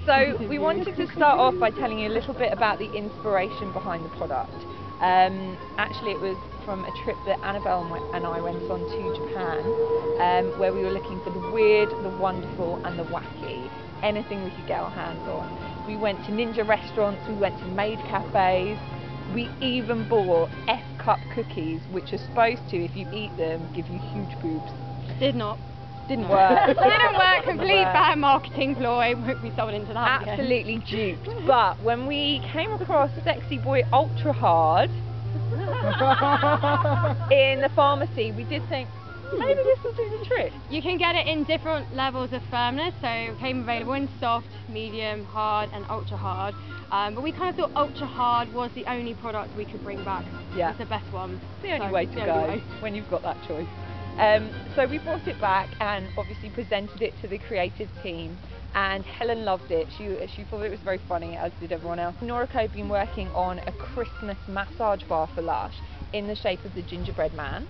So we wanted to start off by telling you a little bit about the inspiration behind the product. Actually it was from a trip that Annabelle and I went on to Japan, where we were looking for the weird, the wonderful and the wacky, anything we could get our hands on. We went to ninja restaurants, we went to maid cafes, we even bought F-cup cookies, which are supposed to, if you eat them, give you huge boobs. Did not. Didn't work. Didn't work. Complete bad marketing ploy. Won't be sold into that. Absolutely duped. But when we came across Sexy Boy Ultra Hard in the pharmacy, we did think maybe this will do the trick. You can get it in different levels of firmness, so it came available in soft, medium, hard and ultra hard. But we kind of thought ultra hard was the only product we could bring back. Yeah. It's the best one. It's the only way to go when you've got that choice. So we brought it back and obviously presented it to the creative team, and Helen loved it. She thought it was very funny, as did everyone else. Noriko had been working on a Christmas massage bar for Lush in the shape of the gingerbread man,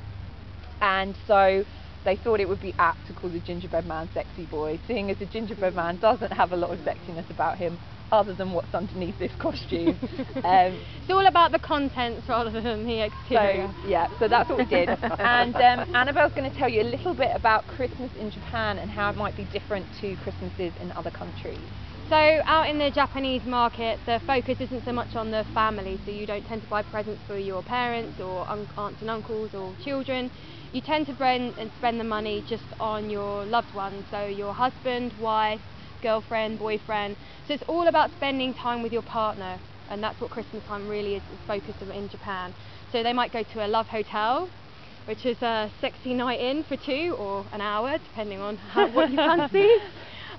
and so they thought it would be apt to call the gingerbread man Sexy Boy, seeing as the gingerbread man doesn't have a lot of sexiness about him other than what's underneath this costume. It's all about the contents rather than the exterior. So, yeah, so that's what we did. And Annabelle's going to tell you a little bit about Christmas in Japan and how it might be different to Christmases in other countries. So out in the Japanese market, the focus isn't so much on the family, so you don't tend to buy presents for your parents or aunts and uncles or children. You tend to spend the money just on your loved ones, so your husband, wife, girlfriend, boyfriend. So it's all about spending time with your partner, and that's what Christmas time really is focused on in Japan. So they might go to a love hotel, which is a sexy night in for 2 or an hour, depending on what you fancy.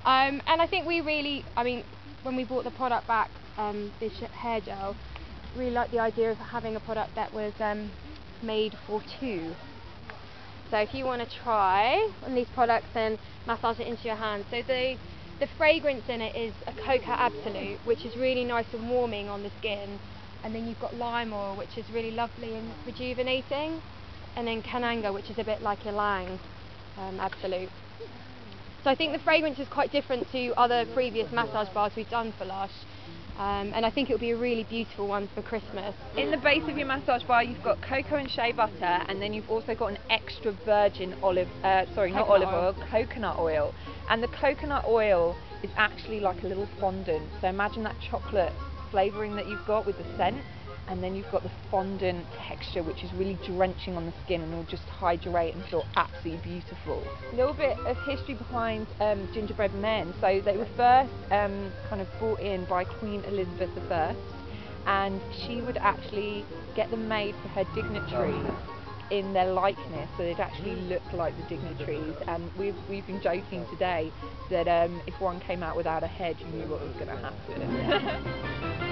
And I think we really, when we bought the product back, this hair gel, really liked the idea of having a product that was made for 2. So if you want to try one of these products and massage it into your hand. So the fragrance in it is a Coca Absolute, which is really nice and warming on the skin. And then you've got lime oil, which is really lovely and rejuvenating. And then Kananga, which is a bit like Ylang Absolute. So I think the fragrance is quite different to other previous massage bars we've done for Lush. And I think it will be a really beautiful one for Christmas. In the base of your massage bar you've got cocoa and shea butter, and then you've also got an extra virgin coconut oil. And the coconut oil is actually like a little fondant. So imagine that chocolate flavouring that you've got with the scent, and then you've got the fondant texture which is really drenching on the skin and will just hydrate and feel absolutely beautiful. A little bit of history behind gingerbread men. So they were first kind of brought in by Queen Elizabeth I, and she would actually get them made for her dignitaries in their likeness, so they'd actually look like the dignitaries. And we've been joking today that if one came out without a head, you knew what was going to happen.